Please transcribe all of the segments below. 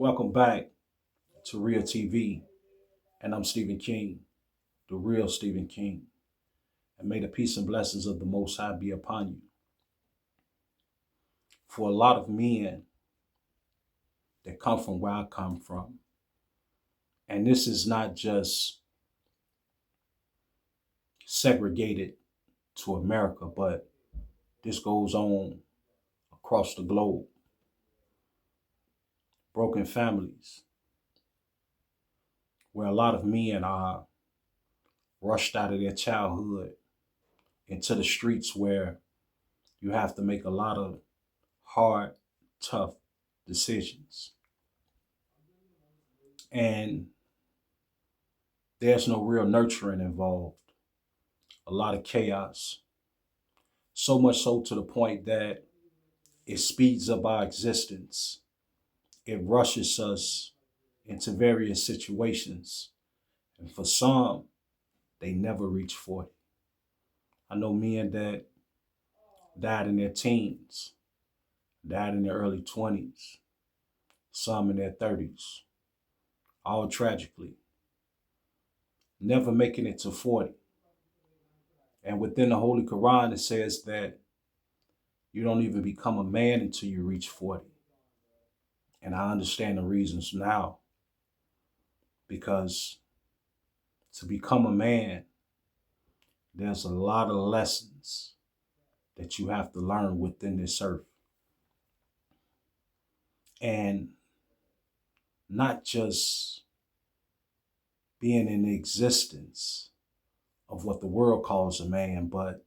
Welcome back to Real TV, and I'm Stephen King, the real Stephen King. And may the peace and blessings of the Most High be upon you. For a lot of men that come from where I come from, and this is not just segregated to America, but this goes on across the globe. Broken families, where a lot of men are rushed out of their childhood into the streets where you have to make a lot of hard, tough decisions. And there's no real nurturing involved, a lot of chaos. So much so to the point that it speeds up our existence. It rushes us into various situations. And for some, they never reach 40. I know men that died in their teens, died in their early 20s, some in their 30s, all tragically, never making it to 40. And within the Holy Quran, it says that you don't even become a man until you reach 40. And I understand the reasons now, because to become a man, there's a lot of lessons that you have to learn within this earth. And not just being in the existence of what the world calls a man, but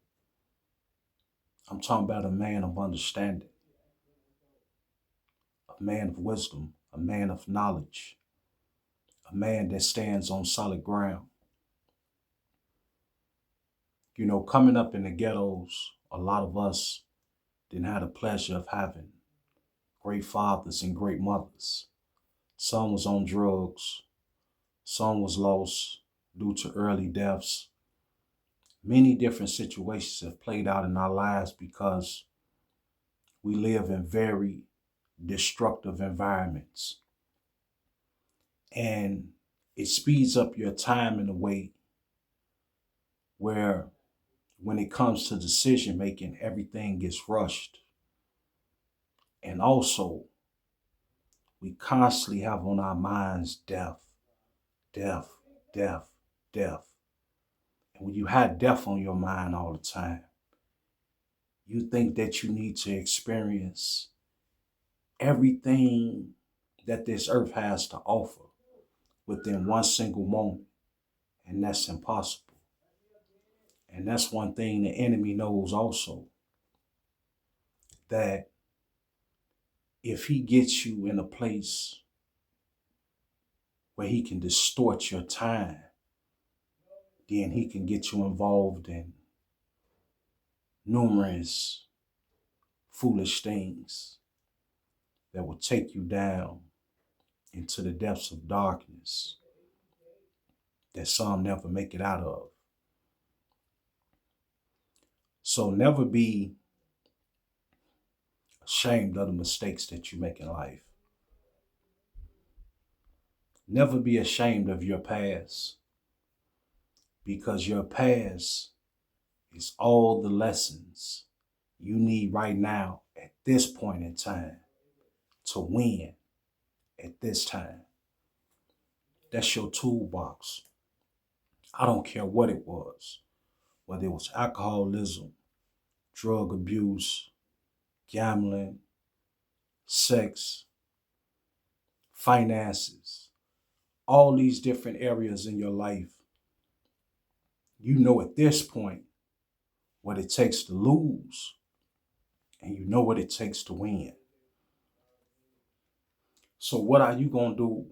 I'm talking about a man of understanding, a man of wisdom, a man of knowledge, a man that stands on solid ground. You know, coming up in the ghettos, a lot of us didn't have the pleasure of having great fathers and great mothers. Some was on drugs, some was lost due to early deaths. Many different situations have played out in our lives because we live in very destructive environments. And it speeds up your time in a way where when it comes to decision making, everything gets rushed. And also, we constantly have on our minds death, death, death, death. And when you have death on your mind all the time, you think that you need to experience everything that this earth has to offer within one single moment. And that's impossible. And that's one thing the enemy knows also, that if he gets you in a place where he can distort your time, then he can get you involved in numerous foolish things that will take you down into the depths of darkness that some never make it out of. So never be ashamed of the mistakes that you make in life. Never be ashamed of your past, because your past is all the lessons you need right now at this point in time to win at this time. That's your toolbox. I don't care what it was, whether it was alcoholism, drug abuse, gambling, sex, finances, all these different areas in your life. You know at this point what it takes to lose, and you know what it takes to win. So what are you going to do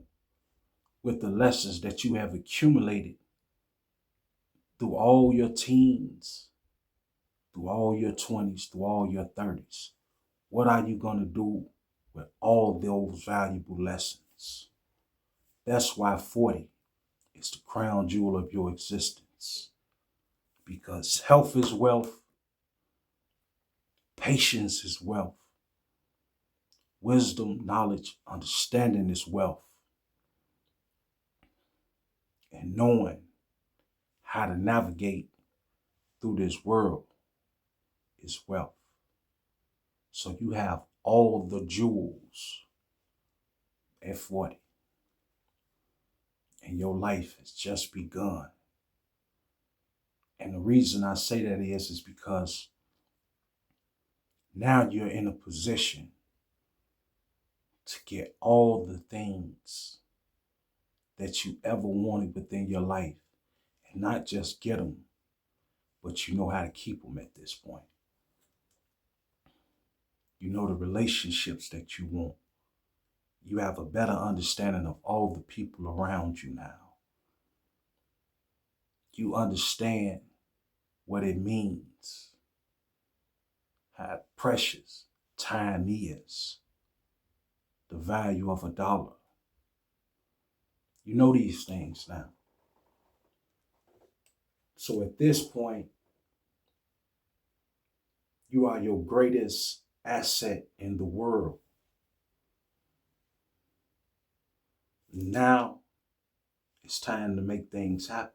with the lessons that you have accumulated through all your teens, through all your 20s, through all your 30s? What are you going to do with all those valuable lessons? That's why 40 is the crown jewel of your existence. Because health is wealth, patience is wealth, Wisdom, knowledge, understanding is wealth. And knowing how to navigate through this world is wealth. So you have all the jewels at 40. And your life has just begun. And the reason I say that is because now you're in a position to get all the things that you ever wanted within your life. And not just get them, but you know how to keep them at this point. You know the relationships that you want. You have a better understanding of all the people around you now. You understand what it means, how precious time is, the value of $1. You know these things now. So at this point, you are your greatest asset in the world. Now it's time to make things happen.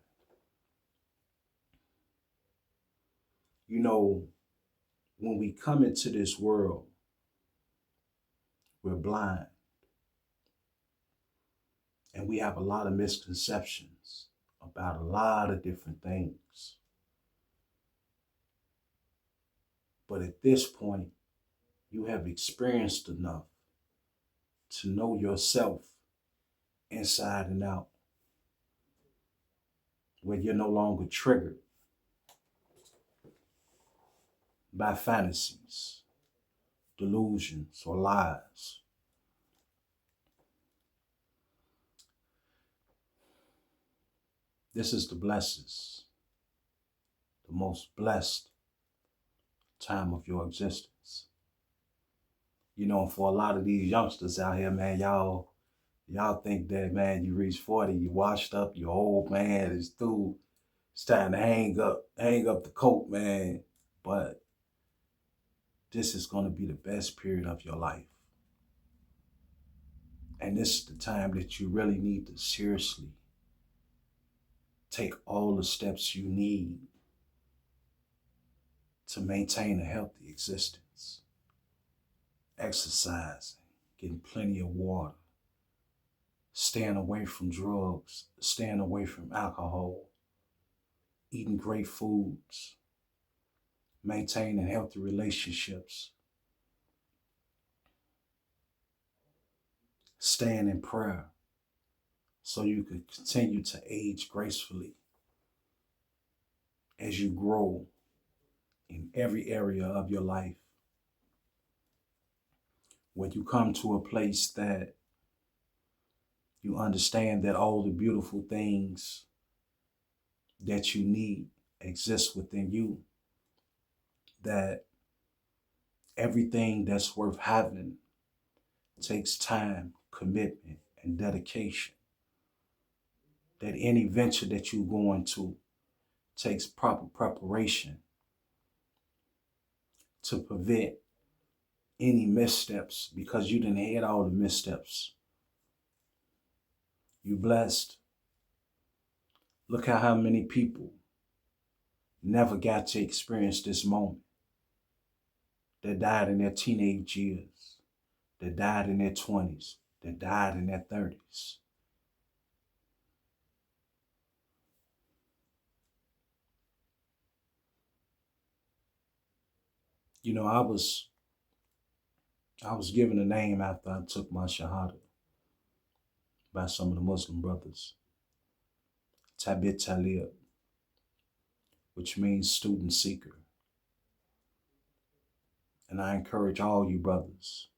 You know, when we come into this world, we're blind. And we have a lot of misconceptions about a lot of different things. But at this point, you have experienced enough to know yourself inside and out, where you're no longer triggered by fantasies, delusions, or lies. This is the most blessed time of your existence. You know, for a lot of these youngsters out here, man, y'all think that, man, you reach 40, you washed up, you're old, man, it's through. It's time to hang up the coat, man. But this is going to be the best period of your life. And this is the time that you really need to seriously take all the steps you need to maintain a healthy existence. Exercising, getting plenty of water, staying away from drugs, staying away from alcohol, eating great foods, maintaining healthy relationships, staying in prayer so you can continue to age gracefully as you grow in every area of your life. When you come to a place that you understand that all the beautiful things that you need exist within you, that everything that's worth having takes time, commitment, and dedication, that any venture that you go into takes proper preparation to prevent any missteps, because you didn't hit all the missteps. You blessed. Look at how many people never got to experience this moment. That died in their teenage years, that died in their 20s, that died in their 30s. You know, I was given a name after I took my Shahada by some of the Muslim brothers. Tabit Talib, which means student seeker. And I encourage all you brothers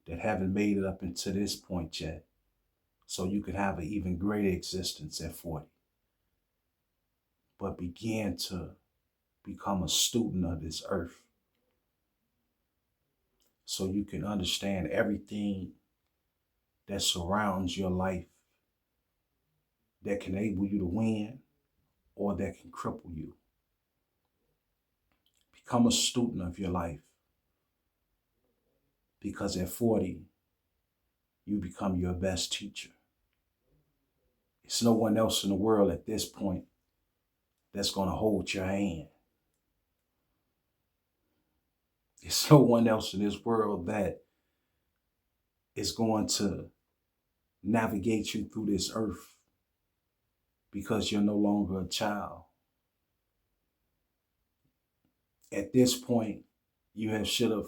that haven't made it up into this point yet, so you can have an even greater existence at 40. But begin to become a student of this earth, so you can understand everything that surrounds your life, that can enable you to win or that can cripple you. Become a student of your life. Because at 40, you become your best teacher. It's no one else in the world at this point that's going to hold your hand. It's no one else in this world that is going to navigate you through this earth because you're no longer a child. At this point, you should have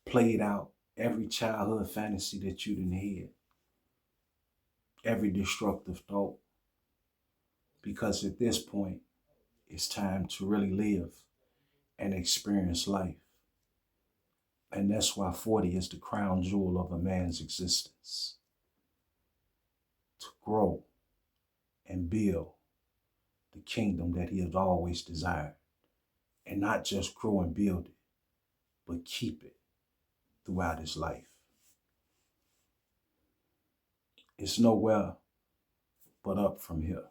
played out every childhood fantasy that you didn't had, every destructive thought, because at this point, it's time to really live and experience life. And that's why 40 is the crown jewel of a man's existence. To grow and build the kingdom that he has always desired. And not just grow and build it, but keep it throughout his life. It's nowhere but up from here.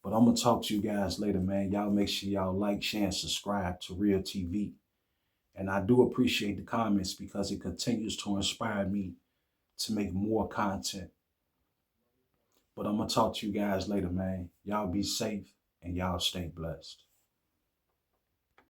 But I'm going to talk to you guys later, man. Y'all make sure y'all like, share, and subscribe to Real TV. And I do appreciate the comments because it continues to inspire me to make more content. But I'm going to talk to you guys later, man. Y'all be safe and y'all stay blessed.